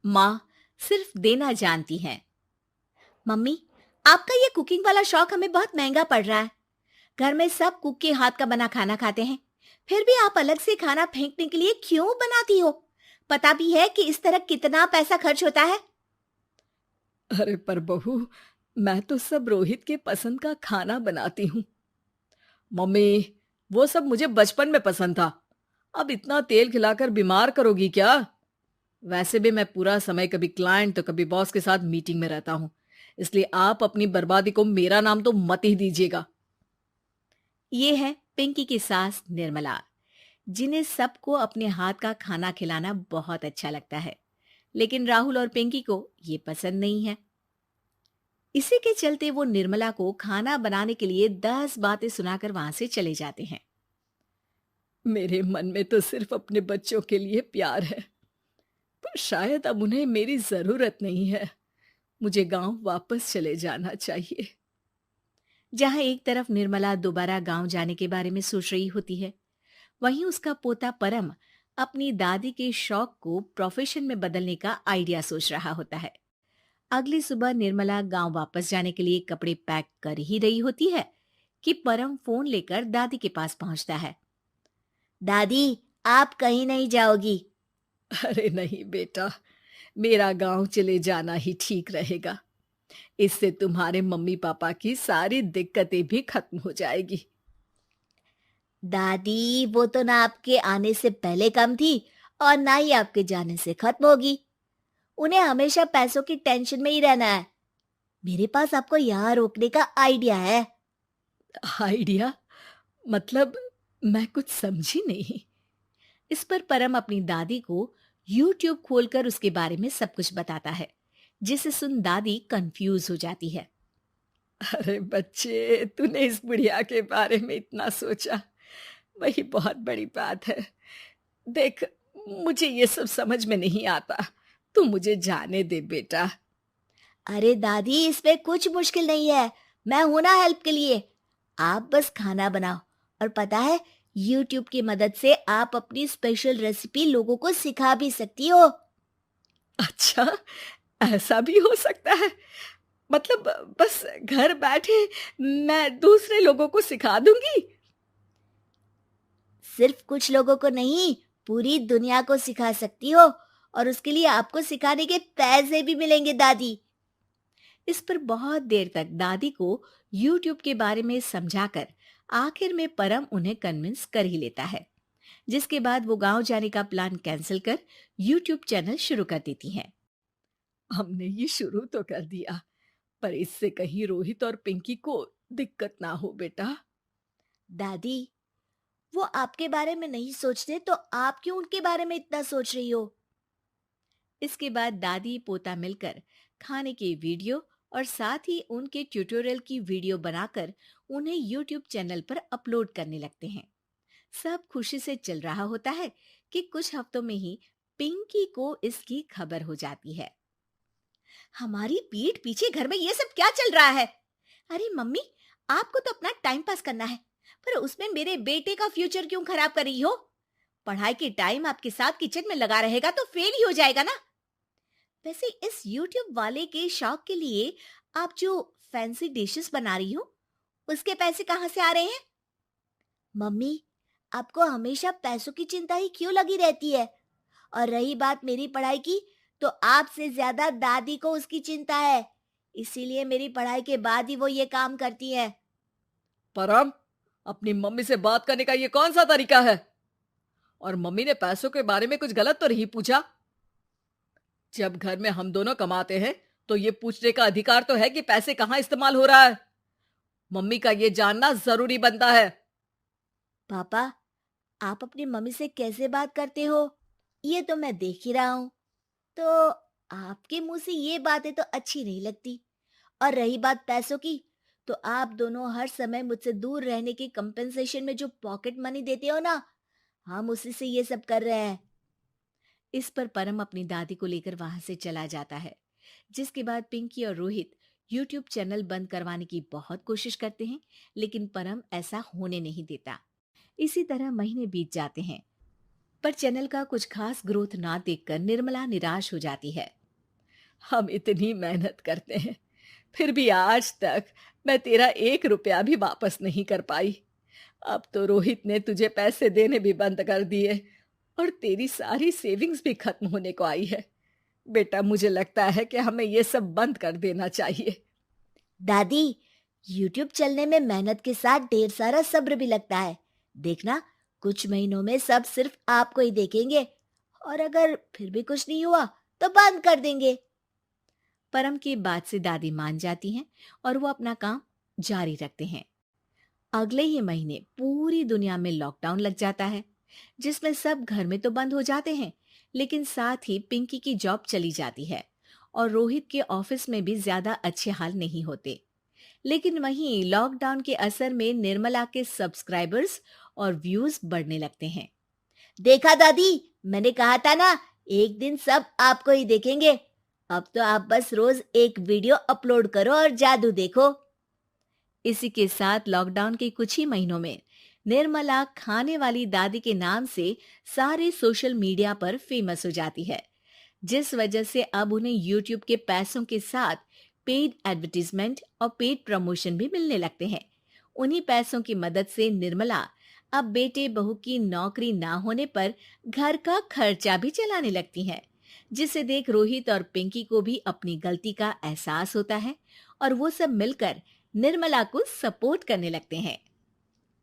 माँ सिर्फ देना जानती हैं। मम्मी, आपका ये कुकिंग वाला शौक हमें बहुत महंगा पड़ रहा है। घर में सब कुक के हाथ का बना खाना खाते हैं, फिर भी आप अलग से खाना फेंकने के लिए क्यों बनाती हो? पता भी है कि इस तरह कितना पैसा खर्च होता है। अरे पर बहू, मैं तो सब रोहित के पसंद का खाना बनाती हूँ। मम्मी, वो सब मुझे बचपन में पसंद था। अब इतना तेल खिलाकर बीमार करोगी क्या? वैसे भी मैं पूरा समय कभी क्लाइंट तो कभी बॉस के साथ मीटिंग में रहता हूँ, इसलिए आप अपनी बर्बादी को मेरा नाम तो मत ही दीजिएगा। ये है पिंकी की सास निर्मला, जिन्हें सबको अपने हाथ का खाना खिलाना बहुत अच्छा लगता है, लेकिन राहुल और पिंकी को ये पसंद नहीं है। इसी के चलते वो निर्मला को खाना बनाने के लिए 10 बातें सुनाकर वहां से चले जाते हैं। मेरे मन में तो सिर्फ अपने बच्चों के लिए प्यार है, पर शायद अब उन्हें मेरी जरूरत नहीं है। मुझे गांव वापस चले जाना चाहिए। जहां एक तरफ निर्मला दोबारा गांव जाने के बारे में सोच रही होती है, वहीं उसका पोता परम अपनी दादी के शौक को प्रोफेशन में बदलने का आइडिया सोच रहा होता है। अगली सुबह निर्मला गांव वापस जाने के लिए कपड़े पैक कर ही रही होती है कि परम फोन लेकर दादी के पास पहुंचता है। दादी, आप कहीं नहीं जाओगी? अरे नहीं बेटा, मेरा गांव चले जाना ही ठीक रहेगा। इससे तुम्हारे मम्मी पापा की सारी दिक्कतें भी खत्म हो जाएगी। दादी, वो तो ना आपके आने से पहले कम थी और ना ही आपके जाने से खत्म होगी। उन्हें हमेशा पैसों की टेंशन में ही रहना है। मेरे पास आपको यहाँ रोकने का आइडिया है। आइडिया? मतलब मैं कुछ समझी नहीं। इस पर परम अपनी दादी को YouTube खोलकर उसके बारे में सब कुछ बताता है, जिसे सुन दादी कंफ्यूज हो जाती है। अरे बच्चे, तूने इस बुढ़िया के बारे में इतना सोचा, वही बहुत बड़ी बात है। देख, मुझे ये सब समझ में नहीं आता। तू मुझे जाने दे बेटा। अरे दादी, इसमें कुछ मुश्किल नहीं है। मैं हूं ना हेल्प के लिए। आप बस खाना बनाओ, और पता है, YouTube की मदद से आप अपनी स्पेशल रेसिपी लोगों को सिखा भी सकती हो। अच्छा, ऐसा भी हो सकता है? मतलब बस घर बैठे मैं दूसरे लोगों को सिखा दूंगी? सिर्फ कुछ लोगों को नहीं, पूरी दुनिया को सिखा सकती हो, और उसके लिए आपको सिखाने के पैसे भी मिलेंगे दादी। इस पर बहुत देर तक दादी को YouTube के बारे में समझाकर आखिर में परम उन्हें कन्विंस कर ही लेता है, जिसके बाद वो गांव जाने का प्लान कैंसिल कर YouTube चैनल शुरू कर देती हैं। हमने ये शुरू तो कर दिया, पर इससे कहीं रोहित और पिंकी को दिक्कत ना हो बेटा। दादी, वो आपके बारे में नहीं सोचते तो आप क्यों उनके बारे में इतना सोच रही हो? इसके बाद दादी पोता मिलकर खाने की वीडियो और साथ ही उनके ट्यूटोरियल की वीडियो बनाकर उन्हें YouTube चैनल पर अपलोड करने लगते हैं। सब खुशी से चल रहा होता है कि कुछ हफ्तों में ही पिंकी को इसकी खबर हो जाती है। हमारी पीठ पीछे घर में ये सब क्या चल रहा है? अरे मम्मी, आपको तो अपना टाइम पास करना है, पर उसमें मेरे बेटे का फ्यूचर क्यों खराब कर रही हो? पढ़ाई के टाइम आपके साथ किचन में लगा रहेगा तो फेल ही हो जाएगा ना। वैसे इस YouTube वाले के शौक के लिए आप जो फैंसी डिशेस बना रही हो, उसके पैसे कहाँ से आ रहे हैं? मम्मी, आपको हमेशा पैसों की चिंता ही क्यों लगी रहती है? और रही बात मेरी पढ़ाई की, तो आपसे ज्यादा दादी को उसकी चिंता है। इसीलिए मेरी पढ़ाई के बाद ही वो ये काम करती है। परम, अपनी मम्मी से बात करने का ये कौन सा तरीका है? और मम्मी ने पैसों के बारे में कुछ गलत तो नहीं पूछा? जब घर में हम दोनों कमाते हैं, तो ये पूछने का अधिकार तो है कि पैसे कहाँ इस्तेमाल हो रहा है। मम्मी का ये जानना जरूरी बनता है। पापा, आप अपनी मम्मी से कैसे बात करते हो, ये तो मैं देख ही रहा हूँ। तो आपके मुंह से ये बातें तो अच्छी नहीं लगती। और रही बात पैसों की, तो आप दोनों हर समय मुझसे दूर रहने के कंपेंसेशन में जो पॉकेट मनी देते हो ना, हम उसी से ये सब कर रहे हैं। इस पर परम अपनी दादी को लेकर वहां से चला जाता है, जिसके बाद पिंकी और रोहित YouTube चैनल बंद करवाने की बहुत कोशिश करते हैं, लेकिन परम ऐसा होने नहीं देता। इसी तरह महीने बीत जाते हैं। पर चैनल का कुछ खास ग्रोथ ना देखकर निर्मला निराश हो जाती है। हम इतनी मेहनत करते हैं, फिर भी आज तक मैं तेरा 1 रुपया भी वापस नहीं कर पाई। अब तो रोहित ने तुझे पैसे देने भी बंद कर दिए और तेरी सारी सेविंग्स भी खत्म होने को आई है। बेटा, मुझे लगता है कि हमें ये सब बंद कर देना चाहिए। दादी, यूट्यूब चलने में मेहनत के साथ ढेर सारा सब्र भी लगता है। देखना, कुछ महीनों में सब सिर्फ आपको ही देखेंगे और अगर फिर भी कुछ नहीं हुआ तो बंद कर देंगे। परम की बात से दादी मान जाती हैं और वो अपना काम जारी रखते हैं। अगले ही महीने पूरी दुनिया में लॉकडाउन लग जाता है, जिसमें सब घर में तो बंद हो जाते हैं, लेकिन साथ ही पिंकी की जॉब चली जाती है और रोहित के ऑफिस में भी ज्यादा अच्छे हाल नहीं होते। लेकिन वहीं लॉकडाउन के असर में निर्मला के सब्सक्राइबर्स और व्यूज बढ़ने लगते हैं। देखा दादी, मैंने कहा था ना, एक दिन सब आपको ही देखेंगे। अब तो आप बस रोज एक वीडियो अपलोड करो और जादू देखो। इसी के साथ लॉकडाउन के कुछ ही महीनों में निर्मला खाने वाली दादी के नाम से सारे सोशल मीडिया पर फेमस हो जाती है, जिस वजह से अब उन्हें यूट्यूब के पैसों के साथ पेड एडवर्टीजमेंट और पेड प्रमोशन भी मिलने लगते हैं। उन्हीं पैसों की मदद से निर्मला अब बेटे बहू की नौकरी ना होने पर घर का खर्चा भी चलाने लगती हैं, जिसे देख रोहित और पिंकी को भी अपनी गलती का एहसास होता है और वो सब मिलकर निर्मला को सपोर्ट करने लगते हैं।